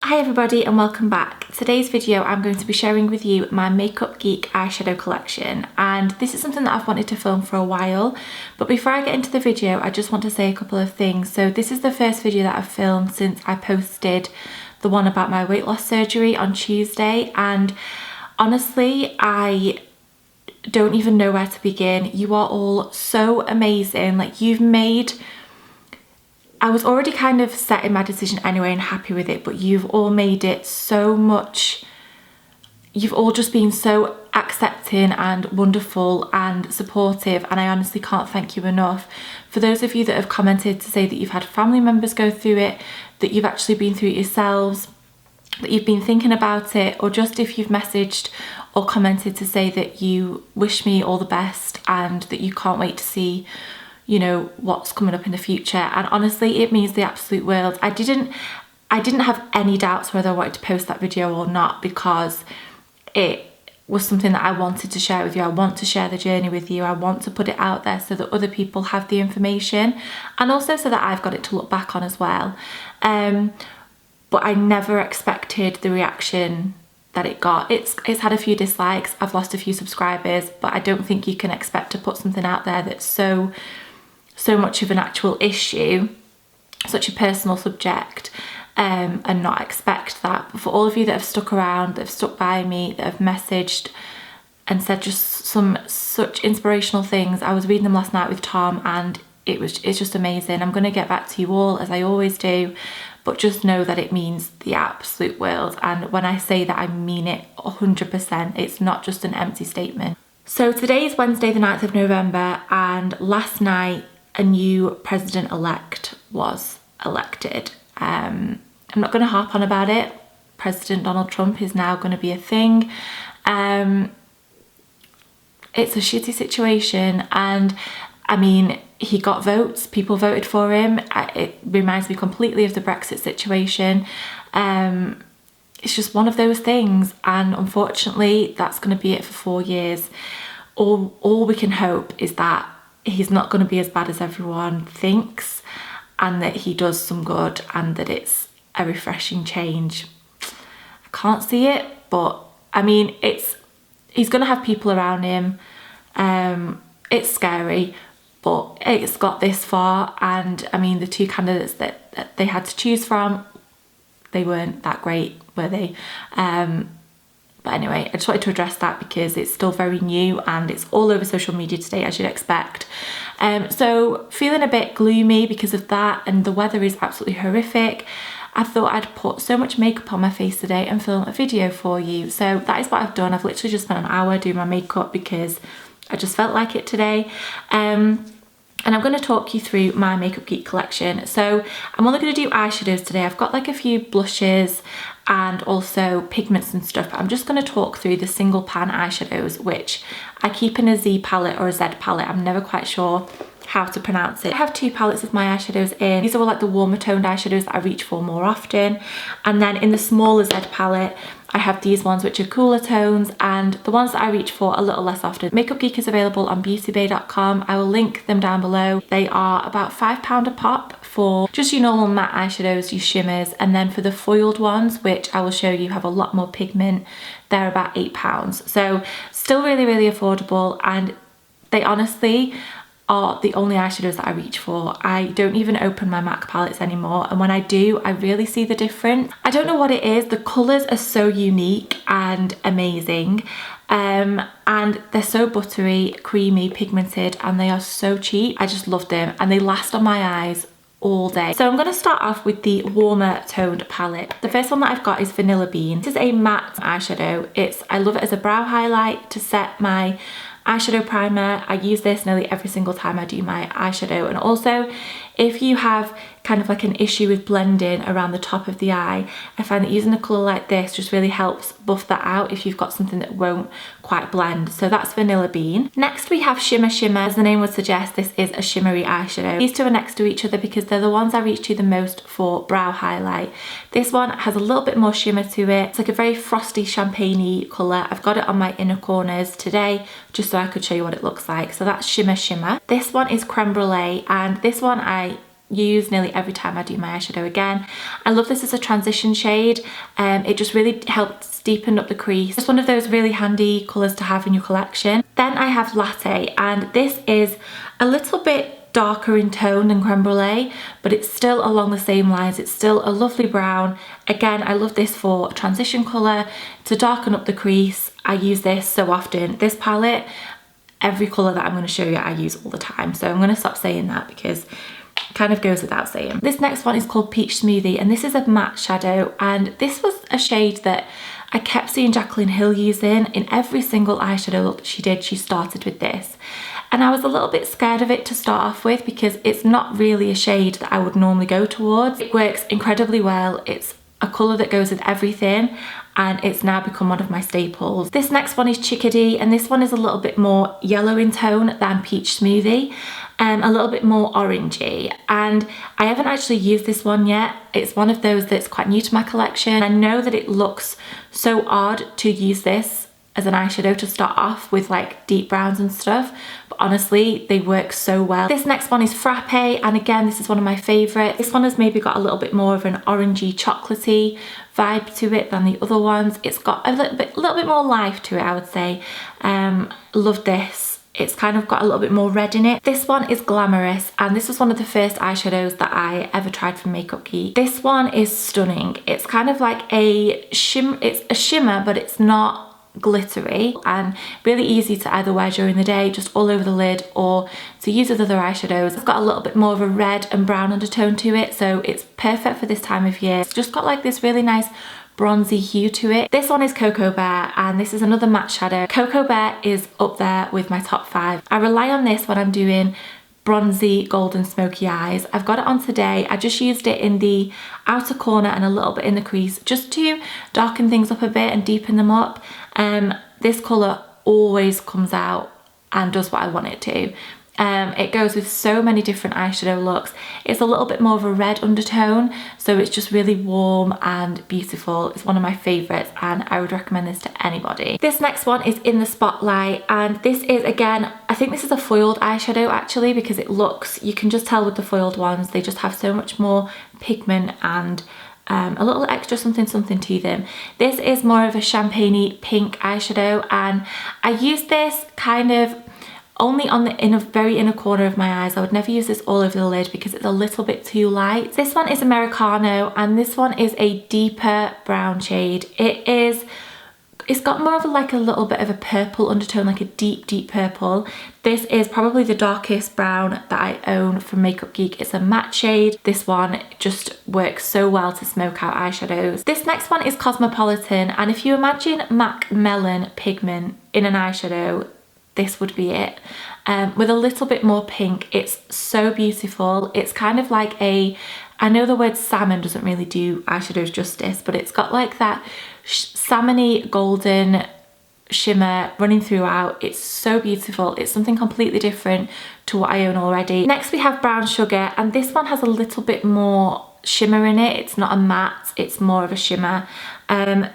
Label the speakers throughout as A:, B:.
A: Hi everybody and welcome back. Today's video I'm going to be sharing with you my Makeup Geek eyeshadow collection, and this is something that I've wanted to film for a while, but before I get into the video I just want to say a couple of things. So this is the first video that I've filmed since I posted the one about my weight loss surgery on Tuesday, and honestly I don't even know where to begin. You are all so amazing. Like, I was already kind of set in my decision anyway and happy with it, but you've all made it so much. You've all just been so accepting and wonderful and supportive, and I honestly can't thank you enough. For those of you that have commented to say that you've had family members go through it, that you've actually been through it yourselves, that you've been thinking about it, or just if you've messaged or commented to say that you wish me all the best and that you can't wait to see, you know, what's coming up in the future. And honestly, it means the absolute world. I didn't have any doubts whether I wanted to post that video or not, because it was something that I wanted to share with you. I want to share the journey with you. I want to put it out there so that other people have the information, and also so that I've got it to look back on as well. But I never expected the reaction that it got. It's had a few dislikes, I've lost a few subscribers, but I don't think you can expect to put something out there that's so much of an actual issue, such a personal subject, and not expect that. But for all of you that have stuck around, that have stuck by me, that have messaged and said just such inspirational things. I was reading them last night with Tom and it's just amazing. I'm going to get back to you all as I always do, but just know that it means the absolute world. And when I say that, I mean it 100%. It's not just an empty statement. So today is Wednesday the 9th of November, and last night a new president-elect was elected. I'm not going to harp on about it. President Donald Trump is now going to be a thing. It's a shitty situation, and I mean, he got votes, people voted for him. It reminds me completely of the Brexit situation. It's just one of those things, and unfortunately that's going to be it for 4 years. All we can hope is that he's not going to be as bad as everyone thinks, and that he does some good, and that it's a refreshing change. I can't see it, but I mean, he's going to have people around him. It's scary, but it's got this far, and I mean, the two candidates that they had to choose from, they weren't that great, were they? But anyway, I just wanted to address that because it's still very new and it's all over social media today, as you'd expect. So feeling a bit gloomy because of that, and the weather is absolutely horrific. I thought I'd put so much makeup on my face today and film a video for you. So that is what I've done. I've literally just spent an hour doing my makeup because I just felt like it today. And I'm going to talk you through my Makeup Geek collection. So I'm only going to do eyeshadows today. I've got like a few blushes and also pigments and stuff, but I'm just going to talk through the single pan eyeshadows, which I keep in a Z palette or a Z palette. I'm never quite sure how to pronounce it. I have two palettes of my eyeshadows in. These are all like the warmer toned eyeshadows that I reach for more often. And then in the smaller Z palette, I have these ones which are cooler tones, and the ones that I reach for a little less often. Makeup Geek is available on beautybay.com. I will link them down below. They are about £5 a pop for just your normal matte eyeshadows, your shimmers, and then for the foiled ones, which I will show you have a lot more pigment, they're about £8. So still really, really affordable, and they honestly are the only eyeshadows that I reach for. I don't even open my MAC palettes anymore, and when I do, I really see the difference. I don't know what it is, the colours are so unique and amazing, and they're so buttery, creamy, pigmented, and they are so cheap. I just love them, and they last on my eyes all day. So I'm going to start off with the warmer toned palette. The first one that I've got is Vanilla Bean. This is a matte eyeshadow. I love it as a brow highlight to set my eyeshadow primer. I use this nearly every single time I do my eyeshadow, and also if you have kind of like an issue with blending around the top of the eye, I find that using a colour like this just really helps buff that out if you've got something that won't quite blend. So that's Vanilla Bean. Next we have Shimmer Shimmer. As the name would suggest, this is a shimmery eyeshadow. These two are next to each other because they're the ones I reach to the most for brow highlight. This one has a little bit more shimmer to it. It's like a very frosty champagne-y colour. I've got it on my inner corners today just so I could show you what it looks like. So that's Shimmer Shimmer. This one is Creme Brûlée, and this one I use nearly every time I do my eyeshadow again. I love this as a transition shade. It just really helps deepen up the crease. It's one of those really handy colours to have in your collection. Then I have Latte, and this is a little bit darker in tone than Creme Brûlée, but it's still along the same lines. It's still a lovely brown. Again, I love this for a transition colour to darken up the crease. I use this so often. This palette, every colour that I'm going to show you, I use all the time. So I'm going to stop saying that because it kind of goes without saying. This next one is called Peach Smoothie, and this is a matte shadow, and this was a shade that I kept seeing Jaclyn Hill using. In every single eyeshadow look that she did, she started with this. And I was a little bit scared of it to start off with because it's not really a shade that I would normally go towards. It works incredibly well. It's a colour that goes with everything, and it's now become one of my staples. This next one is Chickadee, and this one is a little bit more yellow in tone than Peach Smoothie, a little bit more orangey, and I haven't actually used this one yet. It's one of those that's quite new to my collection. I know that it looks so odd to use this as an eyeshadow to start off with like deep browns and stuff, but honestly they work so well. This next one is Frappe, and again this is one of my favourites. This one has maybe got a little bit more of an orangey chocolatey vibe to it than the other ones. It's got a little bit more life to it, I would say. Love this. It's kind of got a little bit more red in it. This one is Glamorous, and this was one of the first eyeshadows that I ever tried from Makeup Geek. This one is stunning. It's kind of like a shimmer, it's a shimmer, but it's not glittery, and really easy to either wear during the day just all over the lid or to use with other eyeshadows. It's got a little bit more of a red and brown undertone to it, so it's perfect for this time of year. It's just got like this really nice bronzy hue to it. This one is Coco Bear, and this is another matte shadow. Coco Bear is up there with my top 5. I rely on this when I'm doing bronzy golden smoky eyes. I've got it on today. I just used it in the outer corner and a little bit in the crease just to darken things up a bit and deepen them up. This colour always comes out and does what I want it to. It goes with so many different eyeshadow looks. It's a little bit more of a red undertone, so it's just really warm and beautiful. It's one of my favourites, and I would recommend this to anybody. This next one is In the Spotlight, and this is, again, I think this is a foiled eyeshadow actually, because it looks, you can just tell with the foiled ones, they just have so much more pigment and a little extra something to them. This is more of a champagne-y pink eyeshadow, and I use this kind of only on the very inner corner of my eyes. I would never use this all over the lid because it's a little bit too light. This one is Americano, and this one is a deeper brown shade. It's got more of like a little bit of a purple undertone, like a deep purple. This is probably the darkest brown that I own from Makeup Geek. It's a matte shade. This one just works so well to smoke out eyeshadows. This next one is Cosmopolitan, and if you imagine MAC Melon pigment in an eyeshadow, this would be it. With a little bit more pink. It's so beautiful. It's kind of like I know the word salmon doesn't really do eyeshadows justice, but it's got like that salmony golden shimmer running throughout. It's so beautiful. It's something completely different to what I own already. Next we have Brown Sugar, and this one has a little bit more shimmer in it. It's not a matte, it's more of a shimmer.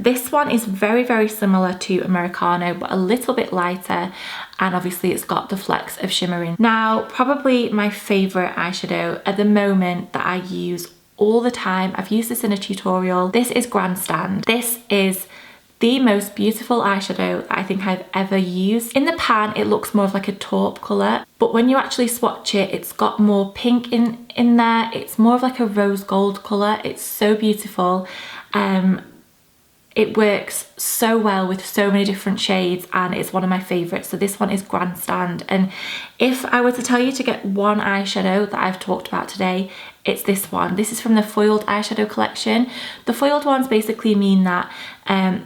A: This one is very similar to Americano, but a little bit lighter, and obviously it's got the flecks of shimmer in. Now, probably my favourite eyeshadow at the moment that I use all the time, I've used this in a tutorial, this is Grandstand. This is the most beautiful eyeshadow that I think I've ever used. In the pan, it looks more of like a taupe colour, but when you actually swatch it, it's got more pink in there. It's more of like a rose gold colour. It's so beautiful. It works so well with so many different shades, and it's one of my favourites. So this one is Grandstand, and if I were to tell you to get one eyeshadow that I've talked about today, it's this one. This is from the foiled eyeshadow collection. The foiled ones basically mean that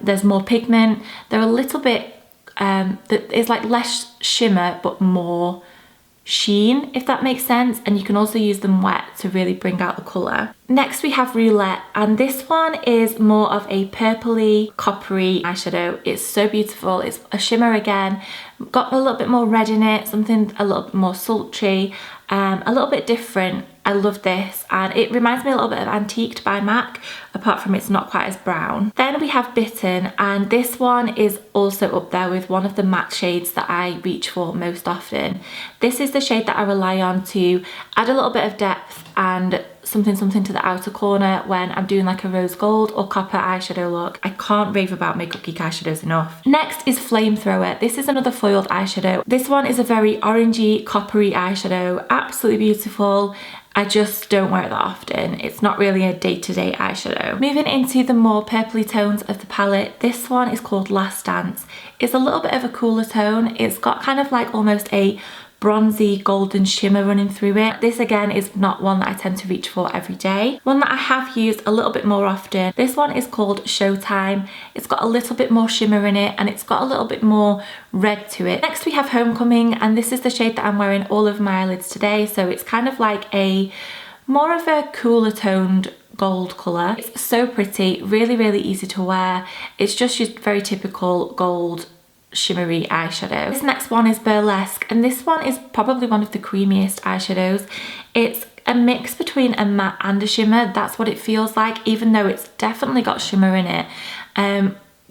A: there's more pigment. They're a little bit, it's like less shimmer but more sheen, if that makes sense, and you can also use them wet to really bring out the colour. Next we have Roulette, and this one is more of a purpley coppery eyeshadow. It's so beautiful. It's a shimmer again, got a little bit more red in it, something a little bit more sultry, a little bit different. I love this, and it reminds me a little bit of Antiqued by MAC, apart from it's not quite as brown. Then we have Bitten, and this one is also up there with one of the matte shades that I reach for most often. This is the shade that I rely on to add a little bit of depth and something to the outer corner when I'm doing like a rose gold or copper eyeshadow look. I can't rave about Makeup Geek eyeshadows enough. Next is Flamethrower. This is another foiled eyeshadow. This one is a very orangey, coppery eyeshadow. Absolutely beautiful. I just don't wear it that often. It's not really a day-to-day eyeshadow. Moving into the more purpley tones of the palette, this one is called Last Dance. It's a little bit of a cooler tone. It's got kind of like almost a bronzy golden shimmer running through it. This again is not one that I tend to reach for every day. One that I have used a little bit more often, this one is called Showtime. It's got a little bit more shimmer in it, and it's got a little bit more red to it. Next we have Homecoming, and this is the shade that I'm wearing all over my eyelids today, so it's kind of like a more of a cooler toned gold colour. It's so pretty, really easy to wear. It's just your very typical gold shimmery eyeshadow. This next one is Burlesque, and this one is probably one of the creamiest eyeshadows. It's a mix between a matte and a shimmer. That's what it feels like, even though it's definitely got shimmer in it,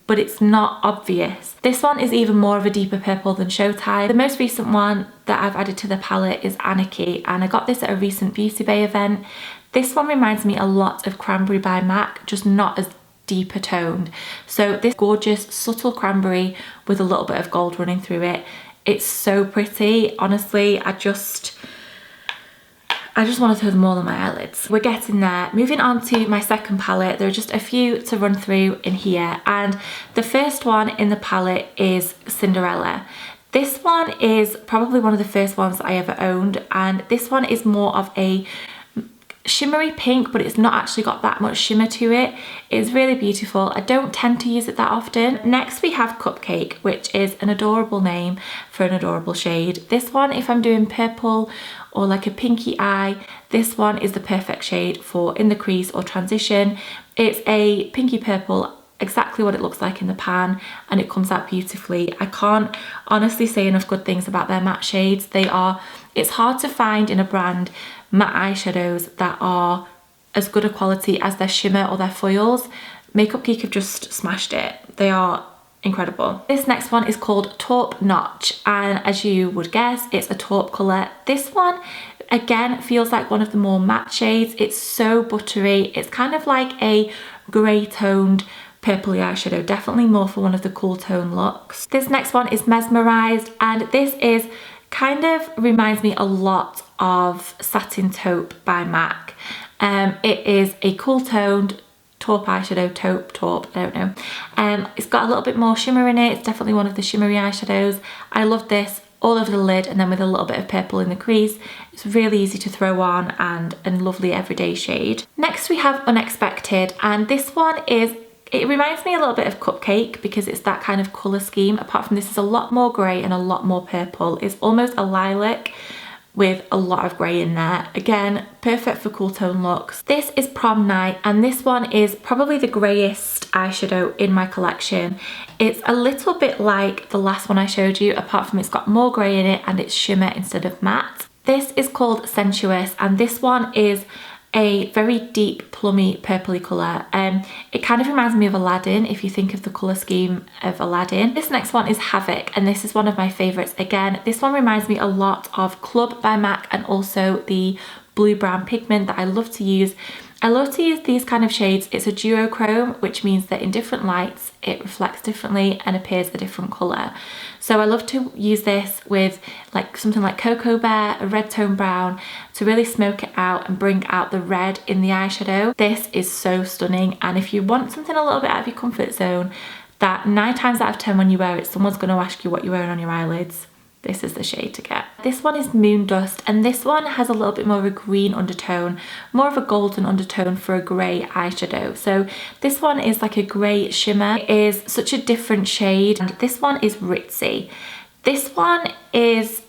A: but it's not obvious. This one is even more of a deeper purple than Showtime. The most recent one that I've added to the palette is Anarchy, and I got this at a recent Beauty Bay event. This one reminds me a lot of Creme Brûlée by MAC, just not as deeper toned. So this gorgeous subtle cranberry with a little bit of gold running through it. It's so pretty. Honestly, I just want to throw them all on my eyelids. We're getting there. Moving on to my second palette, there are just a few to run through in here, and the first one in the palette is Cinderella. This one is probably one of the first ones that I ever owned, and this one is more of a shimmery pink, but it's not actually got that much shimmer to it. It's really beautiful. I don't tend to use it that often. Next we have Cupcake, which is an adorable name for an adorable shade. This one, if I'm doing purple or like a pinky eye, this one is the perfect shade for in the crease or transition. It's a pinky purple, exactly what it looks like in the pan, and it comes out beautifully. I can't honestly say enough good things about their matte shades. It's hard to find in a brand matte eyeshadows that are as good a quality as their shimmer or their foils. Makeup Geek have just smashed it. They are incredible. This next one is called Taupe Notch, and as you would guess, it's a taupe colour. This one again feels like one of the more matte shades. It's so buttery. It's kind of like a grey toned purpley eyeshadow, definitely more for one of the cool tone looks. This next one is Mesmerised, and this is kind of reminds me a lot of Satin Taupe by MAC. It is a cool toned taupe eyeshadow, taupe, I don't know. It's got a little bit more shimmer in it. It's definitely one of the shimmery eyeshadows. I love this all over the lid, and then with a little bit of purple in the crease. It's really easy to throw on and lovely everyday shade. Next we have Unexpected, and this one it reminds me a little bit of Cupcake because it's that kind of colour scheme. Apart from this is a lot more grey and a lot more purple. It's almost a lilac with a lot of grey in there. Again, perfect for cool tone looks. This is Prom Night, and this one is probably the greyest eyeshadow in my collection. It's a little bit like the last one I showed you, apart from it's got more grey in it and it's shimmer instead of matte. This is called Sensuous, and this one is a very deep plummy purpley colour. It kind of reminds me of Aladdin if you think of the colour scheme of Aladdin. This next one is Havoc, and this is one of my favourites. Again, this one reminds me a lot of Club by MAC and also the blue brown pigment that I love to use. I love to use these kind of shades. It's a duochrome, which means that in different lights it reflects differently and appears a different colour. So I love to use this with like something like Coco Bear, a red tone brown, to really smoke it out and bring out the red in the eyeshadow. This is so stunning, and if you want something a little bit out of your comfort zone, that 9 times out of 10 when you wear it, someone's going to ask you what you're wearing on your eyelids, this is the shade to get. This one is Moon Dust, and this one has a little bit more of a green undertone, more of a golden undertone for a grey eyeshadow. So this one is like a grey shimmer. It is such a different shade, and this one is Ritzy. This one is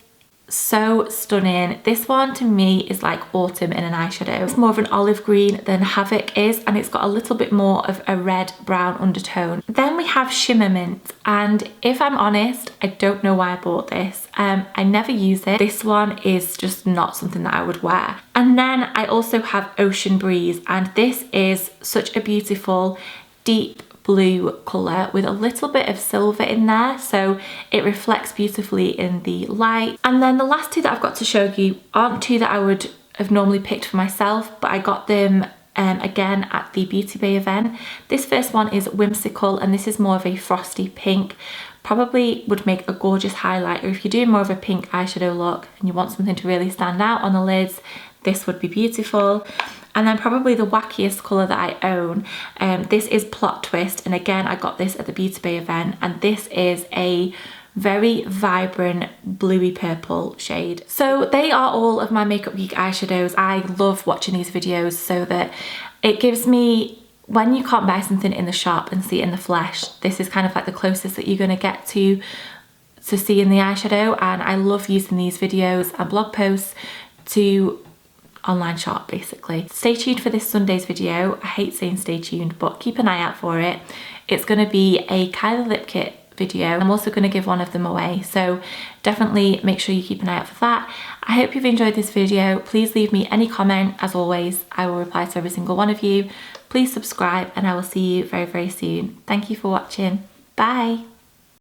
A: so stunning. This one to me is like autumn in an eyeshadow. It's more of an olive green than Havoc is, and it's got a little bit more of a red brown undertone. Then we have Shimmer Mint, and if I'm honest, I don't know why I bought this. I never use it. This one is just not something that I would wear. And then I also have Ocean Breeze, and this is such a beautiful deep blue colour with a little bit of silver in there, so it reflects beautifully in the light. And then the last two that I've got to show you aren't two that I would have normally picked for myself, but I got them again at the Beauty Bay event. This first one is Whimsical, and this is more of a frosty pink. Probably would make a gorgeous highlighter if you're doing more of a pink eyeshadow look and you want something to really stand out on the lids. This would be beautiful. And then probably the wackiest colour that I own, this is Plot Twist, and again I got this at the Beauty Bay event, and this is a very vibrant bluey purple shade. So they are all of my Makeup Geek eyeshadows. I love watching these videos so that it gives me, when you can't buy something in the shop and see it in the flesh, this is kind of like the closest that you're going to get to see in the eyeshadow. And I love using these videos and blog posts to online shop basically. Stay tuned for this Sunday's video. I hate saying stay tuned, but keep an eye out for it. It's going to be a Kylie lip kit video. I'm also going to give one of them away, so definitely make sure you keep an eye out for that. I hope you've enjoyed this video. Please leave me any comment. As always, I will reply to every single one of you. Please subscribe, and I will see you very, very soon. Thank you for watching. Bye.